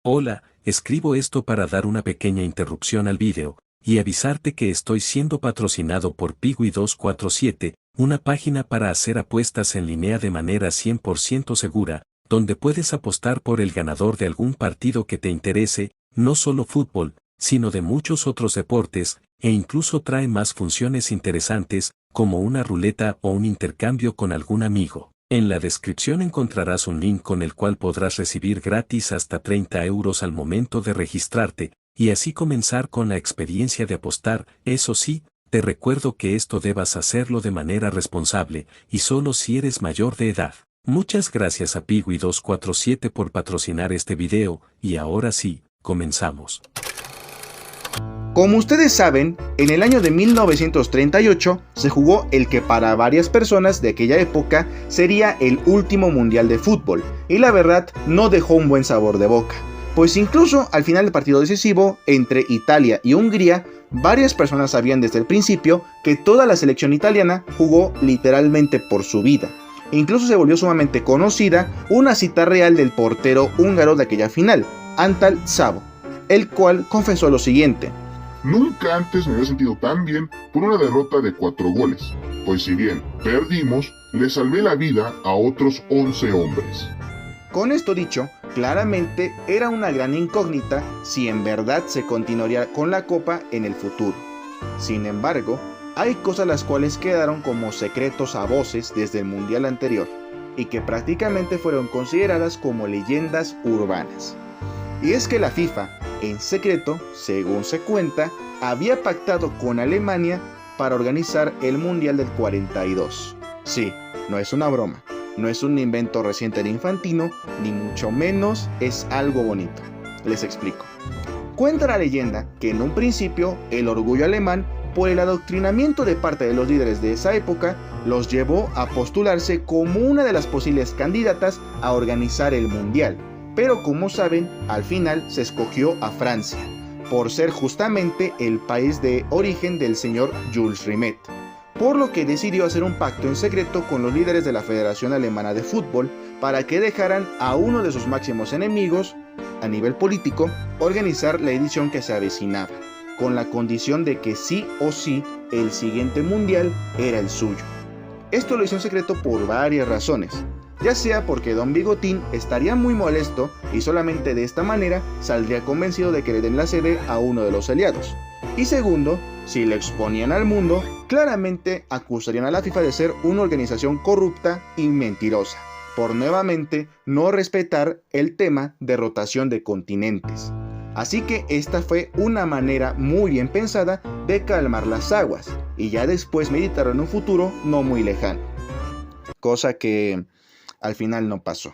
Hola, escribo esto para dar una pequeña interrupción al vídeo, y avisarte que estoy siendo patrocinado por Pigui247, una página para hacer apuestas en línea de manera 100% segura, donde puedes apostar por el ganador de algún partido que te interese, no solo fútbol, sino de muchos otros deportes, e incluso trae más funciones interesantes, como una ruleta o un intercambio con algún amigo. En la descripción encontrarás un link con el cual podrás recibir gratis hasta 30 euros al momento de registrarte, y así comenzar con la experiencia de apostar. Eso sí, te recuerdo que esto debas hacerlo de manera responsable, y solo si eres mayor de edad. Muchas gracias a Pigui247 por patrocinar este video, y ahora sí, comenzamos. Como ustedes saben, en el año de 1938 se jugó el que para varias personas de aquella época sería el último mundial de fútbol, y la verdad no dejó un buen sabor de boca, pues incluso al final del partido decisivo entre Italia y Hungría, varias personas sabían desde el principio que toda la selección italiana jugó literalmente por su vida. Incluso se volvió sumamente conocida una cita real del portero húngaro de aquella final, Antal Szabo, el cual confesó lo siguiente: nunca antes me había sentido tan bien por una derrota de 4 goles, pues si bien perdimos, le salvé la vida a otros 11 hombres. Con esto dicho, claramente era una gran incógnita si en verdad se continuaría con la copa en el futuro. Sin embargo, hay cosas las cuales quedaron como secretos a voces desde el mundial anterior, y que prácticamente fueron consideradas como leyendas urbanas. Y es que la FIFA, en secreto, según se cuenta, había pactado con Alemania para organizar el Mundial del 42. Sí, no es una broma, no es un invento reciente de Infantino, ni mucho menos es algo bonito. Les explico. Cuenta la leyenda que en un principio el orgullo alemán, por el adoctrinamiento de parte de los líderes de esa época, los llevó a postularse como una de las posibles candidatas a organizar el Mundial. Pero como saben, al final se escogió a Francia, por ser justamente el país de origen del señor Jules Rimet, por lo que decidió hacer un pacto en secreto con los líderes de la Federación Alemana de Fútbol para que dejaran a uno de sus máximos enemigos, a nivel político, organizar la edición que se avecinaba, con la condición de que sí o sí el siguiente mundial era el suyo. Esto lo hizo en secreto por varias razones, ya sea porque Don Bigotín estaría muy molesto y solamente de esta manera saldría convencido de que le den la sede a uno de los aliados. Y segundo, si le exponían al mundo, claramente acusarían a la FIFA de ser una organización corrupta y mentirosa, por nuevamente no respetar el tema de rotación de continentes. Así que esta fue una manera muy bien pensada de calmar las aguas, y ya después meditaron en un futuro no muy lejano. Cosa que al final no pasó.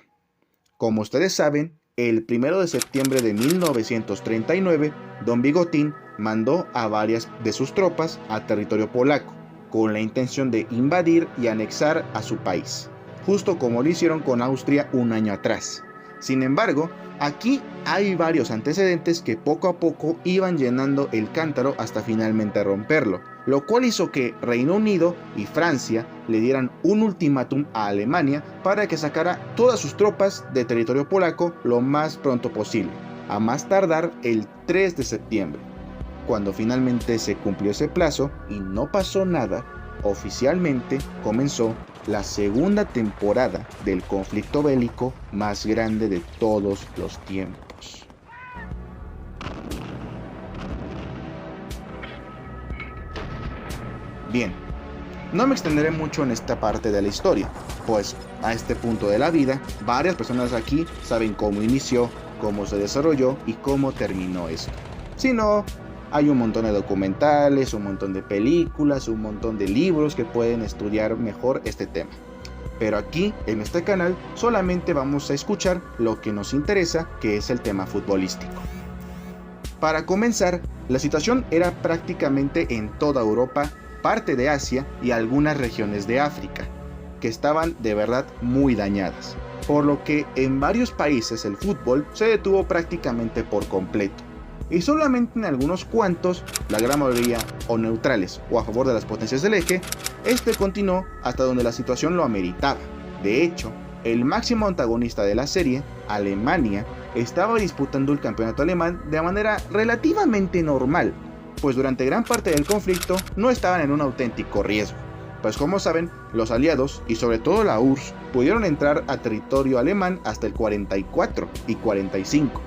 Como ustedes saben, el 1 de septiembre de 1939, Don Bigotín mandó a varias de sus tropas a territorio polaco, con la intención de invadir y anexar a su país, justo como lo hicieron con Austria un año atrás. Sin embargo, aquí hay varios antecedentes que poco a poco iban llenando el cántaro hasta finalmente romperlo, lo cual hizo que Reino Unido y Francia le dieran un ultimátum a Alemania para que sacara todas sus tropas de territorio polaco lo más pronto posible, a más tardar el 3 de septiembre. Cuando finalmente se cumplió ese plazo y no pasó nada, oficialmente comenzó la segunda temporada del conflicto bélico más grande de todos los tiempos. Bien, no me extenderé mucho en esta parte de la historia, pues a este punto de la vida, varias personas aquí saben cómo inició, cómo se desarrolló y cómo terminó esto. Si no, hay un montón de documentales, un montón de películas, un montón de libros que pueden estudiar mejor este tema. Pero aquí, en este canal, solamente vamos a escuchar lo que nos interesa, que es el tema futbolístico. Para comenzar, la situación era prácticamente en toda Europa, parte de Asia y algunas regiones de África, que estaban de verdad muy dañadas, por lo que en varios países el fútbol se detuvo prácticamente por completo, y solamente en algunos cuantos, la gran mayoría o neutrales o a favor de las potencias del eje, este continuó hasta donde la situación lo ameritaba. De hecho, el máximo antagonista de la serie, Alemania, estaba disputando el campeonato alemán de manera relativamente normal, pues durante gran parte del conflicto no estaban en un auténtico riesgo. Pues como saben, los aliados, y sobre todo la URSS, pudieron entrar a territorio alemán hasta el 44 y 45,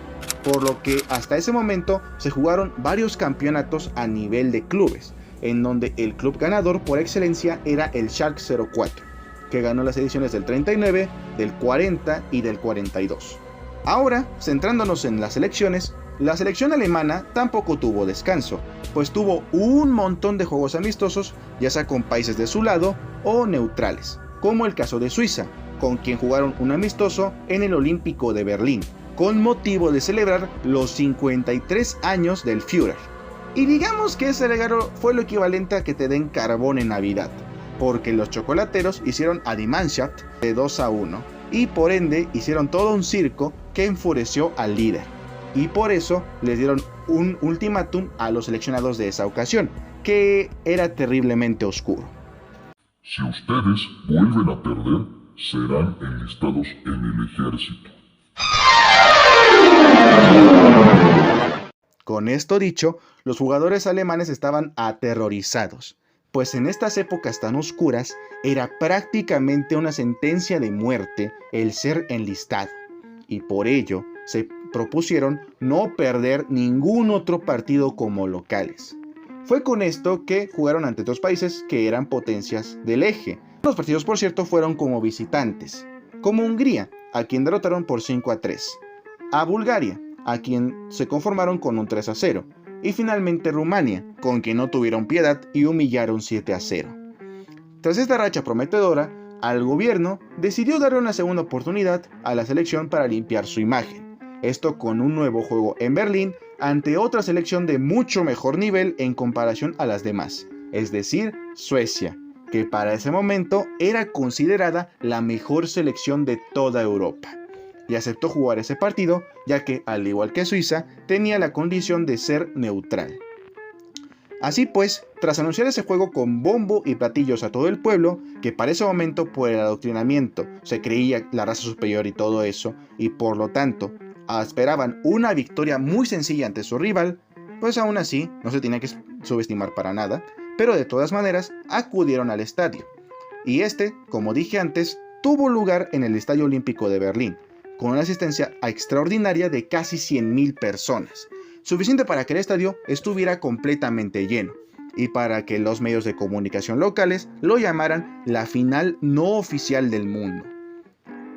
por lo que hasta ese momento se jugaron varios campeonatos a nivel de clubes, en donde el club ganador por excelencia era el Schalke 04, que ganó las ediciones del 39, del 40 y del 42. Ahora, centrándonos en las selecciones, la selección alemana tampoco tuvo descanso, pues tuvo un montón de juegos amistosos, ya sea con países de su lado o neutrales, como el caso de Suiza, con quien jugaron un amistoso en el Olímpico de Berlín, con motivo de celebrar los 53 años del Führer. Y digamos que ese regalo fue lo equivalente a que te den carbón en Navidad, porque los chocolateros hicieron a Die Mannschaft de 2-1, y por ende hicieron todo un circo que enfureció al líder. Y por eso les dieron un ultimátum a los seleccionados de esa ocasión, que era terriblemente oscuro. Si ustedes vuelven a perder, serán enlistados en el ejército. Con esto dicho, los jugadores alemanes estaban aterrorizados, pues en estas épocas tan oscuras era prácticamente una sentencia de muerte el ser enlistado, y por ello se propusieron no perder ningún otro partido como locales. Fue con esto que jugaron ante dos países que eran potencias del eje. Los partidos, por cierto, fueron como visitantes, como Hungría, a quien derrotaron por 5-3, a Bulgaria, a quien se conformaron con un 3-0, y finalmente Rumania, con quien no tuvieron piedad y humillaron 7-0. Tras esta racha prometedora, al gobierno decidió darle una segunda oportunidad a la selección para limpiar su imagen. Esto con un nuevo juego en Berlín ante otra selección de mucho mejor nivel en comparación a las demás, es decir, Suecia, que para ese momento era considerada la mejor selección de toda Europa. Y aceptó jugar ese partido, ya que, al igual que Suiza, tenía la condición de ser neutral. Así pues, tras anunciar ese juego con bombo y platillos a todo el pueblo, que para ese momento por el adoctrinamiento se creía la raza superior y todo eso, y por lo tanto esperaban una victoria muy sencilla ante su rival, pues aún así no se tenía que subestimar para nada, pero de todas maneras acudieron al estadio. Y este, como dije antes, tuvo lugar en el Estadio Olímpico de Berlín, con una asistencia extraordinaria de casi 100,000 personas, suficiente para que el estadio estuviera completamente lleno, y para que los medios de comunicación locales lo llamaran la final no oficial del mundo.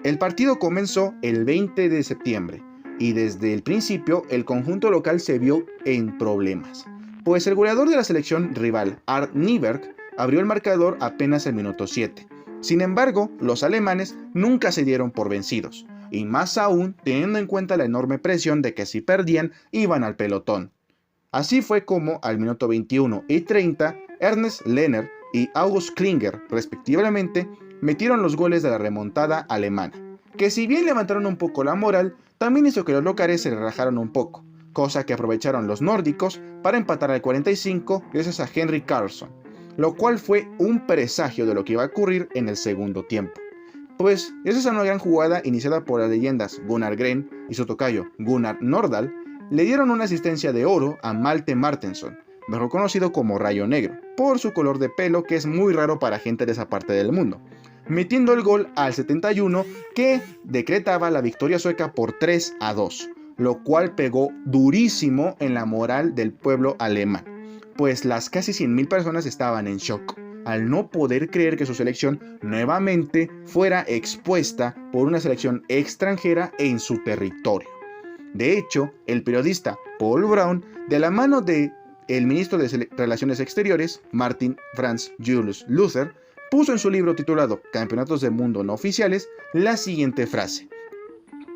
El partido comenzó el 20 de septiembre, y desde el principio el conjunto local se vio en problemas, pues el goleador de la selección rival, Art Nyberg, abrió el marcador apenas el minuto 7. Sin embargo, los alemanes nunca se dieron por vencidos, y más aún teniendo en cuenta la enorme presión de que si perdían iban al pelotón. Así fue como al minuto 21 y 30 Ernst Lehner y August Klinger respectivamente metieron los goles de la remontada alemana, que si bien levantaron un poco la moral, también hizo que los locales se relajaron un poco, cosa que aprovecharon los nórdicos para empatar al 45 gracias a Henrik Karlsson, lo cual fue un presagio de lo que iba a ocurrir en el segundo tiempo. Pues, gracias a una gran jugada iniciada por las leyendas Gunnar Gren y su tocayo Gunnar Nordahl, le dieron una asistencia de oro a Malte Martensson, mejor conocido como Rayo Negro, por su color de pelo que es muy raro para gente de esa parte del mundo, metiendo el gol al 71 que decretaba la victoria sueca por 3-2, lo cual pegó durísimo en la moral del pueblo alemán, pues las casi 100,000 personas estaban en shock, al no poder creer que su selección nuevamente fuera expuesta por una selección extranjera en su territorio. De hecho, el periodista Paul Braun, de la mano del ministro de Relaciones Exteriores, Martin Franz Julius Luther, puso en su libro titulado Campeonatos del Mundo No Oficiales la siguiente frase: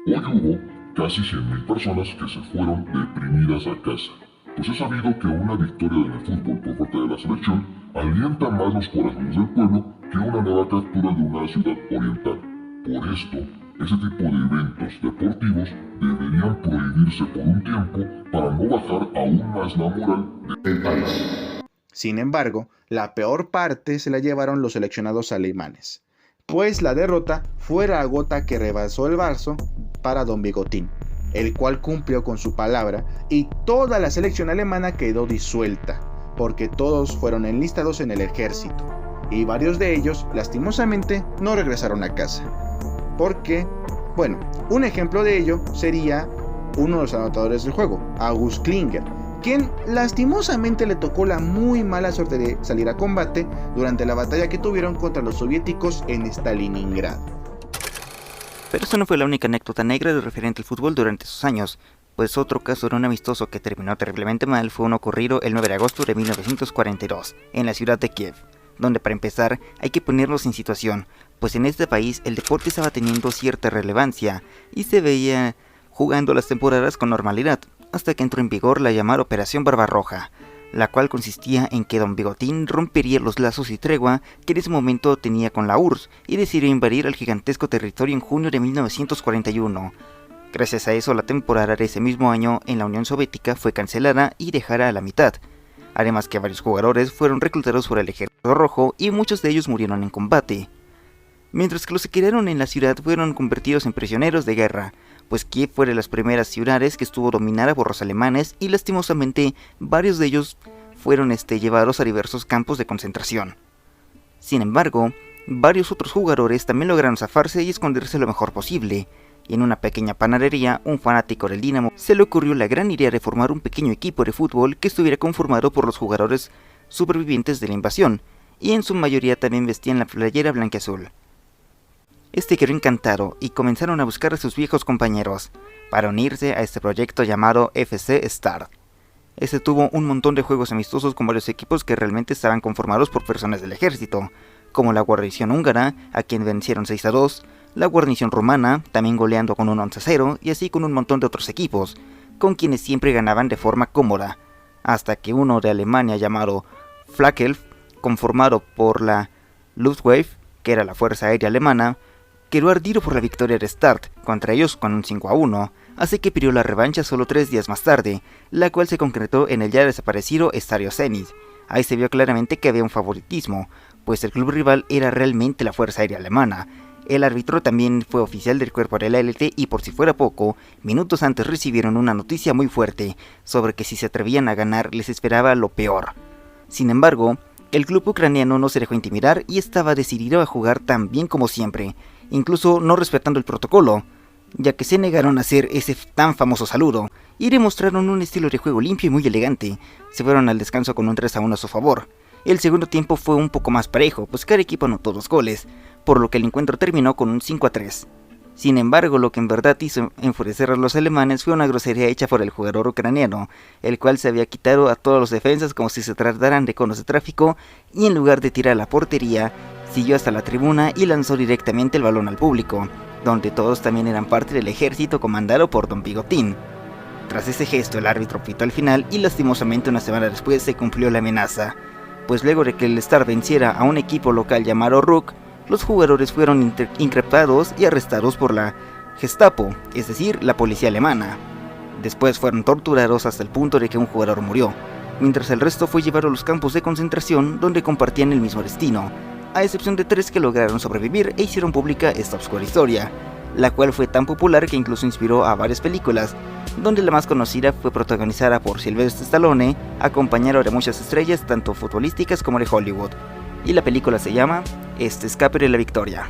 Hoy hubo casi 100,000 personas que se fueron deprimidas a casa, pues es sabido que una victoria en el fútbol por parte de la selección alienta más los corazones del pueblo que una nueva captura de una ciudad oriental. Por esto, ese tipo de eventos deportivos deberían prohibirse por un tiempo para no bajar aún más la moral del país. Sin embargo, la peor parte se la llevaron los seleccionados alemanes, pues la derrota fue la gota que rebasó el vaso para Don Bigotín, el cual cumplió con su palabra y toda la selección alemana quedó disuelta, porque todos fueron enlistados en el ejército, y varios de ellos, lastimosamente, no regresaron a casa. Porque, bueno, un ejemplo de ello sería uno de los anotadores del juego, August Klinger, quien lastimosamente le tocó la muy mala suerte de salir a combate durante la batalla que tuvieron contra los soviéticos en Stalingrado. Pero eso no fue la única anécdota negra de referente al fútbol durante esos años, pues otro caso de un amistoso que terminó terriblemente mal fue uno ocurrido el 9 de agosto de 1942, en la ciudad de Kiev, donde para empezar hay que ponernos en situación, pues en este país el deporte estaba teniendo cierta relevancia y se veía jugando las temporadas con normalidad, hasta que entró en vigor la llamada Operación Barbarroja, la cual consistía en que Don Bigotín rompería los lazos y tregua que en ese momento tenía con la URSS y decidió invadir el gigantesco territorio en junio de 1941. Gracias a eso, la temporada de ese mismo año en la Unión Soviética fue cancelada y dejada a la mitad. Además que varios jugadores fueron reclutados por el Ejército Rojo y muchos de ellos murieron en combate. Mientras que los que quedaron en la ciudad fueron convertidos en prisioneros de guerra, pues Kiev fue de las primeras ciudades que estuvo dominada por los alemanes y lastimosamente varios de ellos fueron llevados a diversos campos de concentración. Sin embargo, varios otros jugadores también lograron zafarse y esconderse lo mejor posible, y en una pequeña panadería, un fanático del Dinamo se le ocurrió la gran idea de formar un pequeño equipo de fútbol que estuviera conformado por los jugadores supervivientes de la invasión, y en su mayoría también vestían la playera blanquiazul. Quedó encantado y comenzaron a buscar a sus viejos compañeros para unirse a este proyecto llamado FC Start. Tuvo un montón de juegos amistosos con varios equipos que realmente estaban conformados por personas del ejército, como la guarnición húngara, a quien vencieron 6-2, la guarnición rumana, también goleando con un 11-0, y así con un montón de otros equipos, con quienes siempre ganaban de forma cómoda, hasta que uno de Alemania llamado Flakelf, conformado por la Luftwaffe, que era la Fuerza Aérea Alemana, quedó ardido por la victoria de Start contra ellos con un 5-1, así que pidió la revancha solo 3 días más tarde, la cual se concretó en el ya desaparecido Estadio Zenit. Ahí se vio claramente que había un favoritismo, pues el club rival era realmente la Fuerza Aérea Alemana. El árbitro también fue oficial del cuerpo de la élite y por si fuera poco, minutos antes recibieron una noticia muy fuerte sobre que si se atrevían a ganar les esperaba lo peor. Sin embargo, el club ucraniano no se dejó intimidar y estaba decidido a jugar tan bien como siempre, incluso no respetando el protocolo, ya que se negaron a hacer ese tan famoso saludo y demostraron un estilo de juego limpio y muy elegante. Se fueron al descanso con un 3-1 a su favor. El segundo tiempo fue un poco más parejo, pues cada equipo anotó 2 goles, por lo que el encuentro terminó con un 5-3. Sin embargo, lo que en verdad hizo enfurecer a los alemanes fue una grosería hecha por el jugador ucraniano, el cual se había quitado a todos los defensas como si se trataran de conos de tráfico, y en lugar de tirar a la portería, siguió hasta la tribuna y lanzó directamente el balón al público, donde todos también eran parte del ejército comandado por Don Bigotín. Tras ese gesto, el árbitro pitó al final y lastimosamente una semana después se cumplió la amenaza, pues luego de que el Start venciera a un equipo local llamado Ruck, los jugadores fueron increpados y arrestados por la Gestapo, es decir, la policía alemana. Después fueron torturados hasta el punto de que un jugador murió, mientras el resto fue llevado a los campos de concentración donde compartían el mismo destino, a excepción de 3 que lograron sobrevivir e hicieron pública esta oscura historia, la cual fue tan popular que incluso inspiró a varias películas, donde la más conocida fue protagonizada por Sylvester Stallone, acompañado de muchas estrellas tanto futbolísticas como de Hollywood, y la película se llama Escape de la Victoria.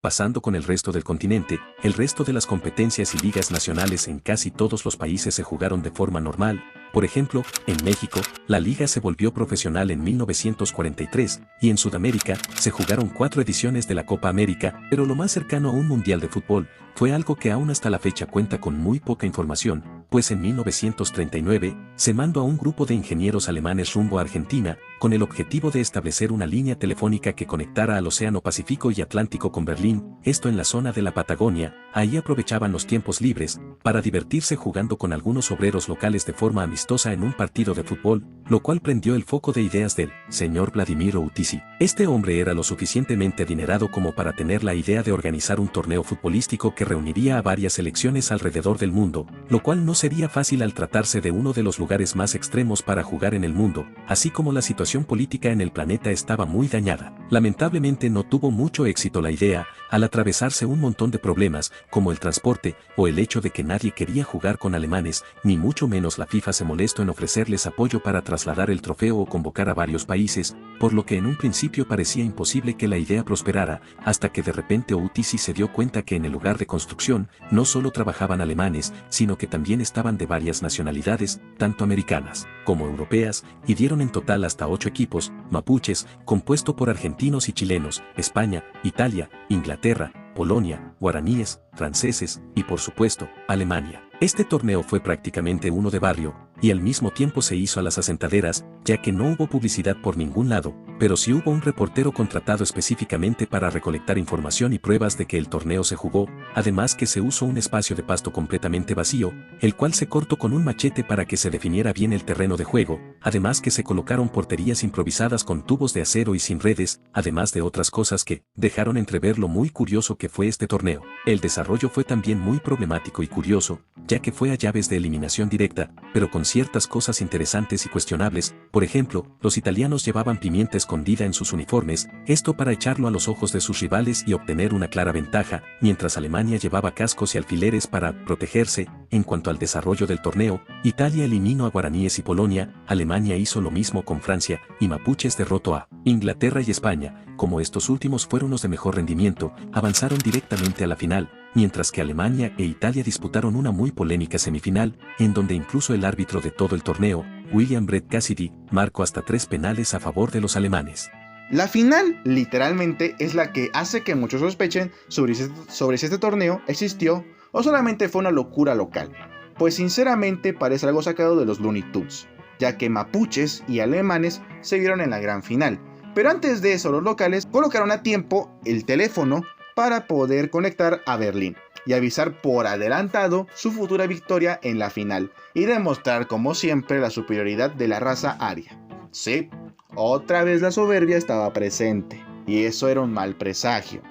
Pasando con el resto del continente, el resto de las competencias y ligas nacionales en casi todos los países se jugaron de forma normal. Por ejemplo, en México, la liga se volvió profesional en 1943, y en Sudamérica, se jugaron 4 ediciones de la Copa América, pero lo más cercano a un mundial de fútbol, fue algo que aún hasta la fecha cuenta con muy poca información, pues en 1939, se mandó a un grupo de ingenieros alemanes rumbo a Argentina, con el objetivo de establecer una línea telefónica que conectara al Océano Pacífico y Atlántico con Berlín, esto en la zona de la Patagonia. Ahí aprovechaban los tiempos libres, para divertirse jugando con algunos obreros locales de forma amistosa en un partido de fútbol, lo cual prendió el foco de ideas del señor Vladimir Utisi. Este hombre era lo suficientemente adinerado como para tener la idea de organizar un torneo futbolístico que reuniría a varias selecciones alrededor del mundo, lo cual no se sería fácil al tratarse de uno de los lugares más extremos para jugar en el mundo, así como la situación política en el planeta estaba muy dañada. Lamentablemente no tuvo mucho éxito la idea, al atravesarse un montón de problemas, como el transporte, o el hecho de que nadie quería jugar con alemanes, ni mucho menos la FIFA se molestó en ofrecerles apoyo para trasladar el trofeo o convocar a varios países, por lo que en un principio parecía imposible que la idea prosperara, hasta que de repente UTC se dio cuenta que en el lugar de construcción, no solo trabajaban alemanes, sino que también estaban de varias nacionalidades, tanto americanas como europeas, y dieron en total hasta 8 equipos, mapuches, compuesto por argentinos y chilenos, España, Italia, Inglaterra, Polonia, guaraníes, franceses y por supuesto, Alemania. Este torneo fue prácticamente uno de barrio, y al mismo tiempo se hizo a las asentaderas, ya que no hubo publicidad por ningún lado, pero sí hubo un reportero contratado específicamente para recolectar información y pruebas de que el torneo se jugó, además que se usó un espacio de pasto completamente vacío, el cual se cortó con un machete para que se definiera bien el terreno de juego, además que se colocaron porterías improvisadas con tubos de acero y sin redes, además de otras cosas que dejaron entrever lo muy curioso que fue este torneo. El desarrollo fue también muy problemático y curioso, ya que fue a llaves de eliminación directa, pero con ciertas cosas interesantes y cuestionables. Por ejemplo, los italianos llevaban pimienta escondida en sus uniformes, esto para echarlo a los ojos de sus rivales y obtener una clara ventaja, mientras Alemania llevaba cascos y alfileres para protegerse. En cuanto al desarrollo del torneo, Italia eliminó a guaraníes y Polonia, Alemania hizo lo mismo con Francia, y mapuches derrotó a Inglaterra y España. Como estos últimos fueron los de mejor rendimiento, avanzaron directamente a la final, mientras que Alemania e Italia disputaron una muy polémica semifinal, en donde incluso el árbitro de todo el torneo, William Brett Cassidy, marcó hasta 3 penales a favor de los alemanes. La final, literalmente, es la que hace que muchos sospechen sobre si este torneo existió o solamente fue una locura local, pues sinceramente parece algo sacado de los Looney Tunes, ya que mapuches y alemanes se vieron en la gran final, pero antes de eso los locales colocaron a tiempo el teléfono para poder conectar a Berlín y avisar por adelantado su futura victoria en la final y demostrar como siempre la superioridad de la raza aria. Sí, otra vez la soberbia estaba presente y eso era un mal presagio,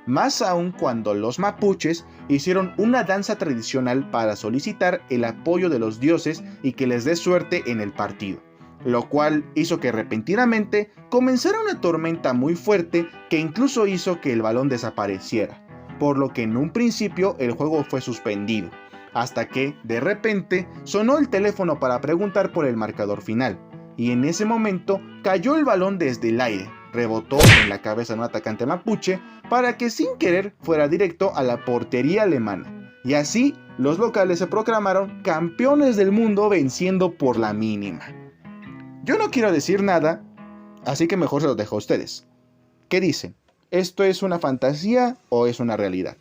más aún cuando los mapuches hicieron una danza tradicional para solicitar el apoyo de los dioses y que les dé suerte en el partido, lo cual hizo que repentinamente comenzara una tormenta muy fuerte que incluso hizo que el balón desapareciera, por lo que en un principio el juego fue suspendido, hasta que de repente sonó el teléfono para preguntar por el marcador final, y en ese momento cayó el balón desde el aire, rebotó en la cabeza de un atacante mapuche para que sin querer fuera directo a la portería alemana, y así los locales se proclamaron campeones del mundo venciendo por la mínima. Yo no quiero decir nada, así que mejor se los dejo a ustedes. ¿Qué dicen? ¿Esto es una fantasía o es una realidad?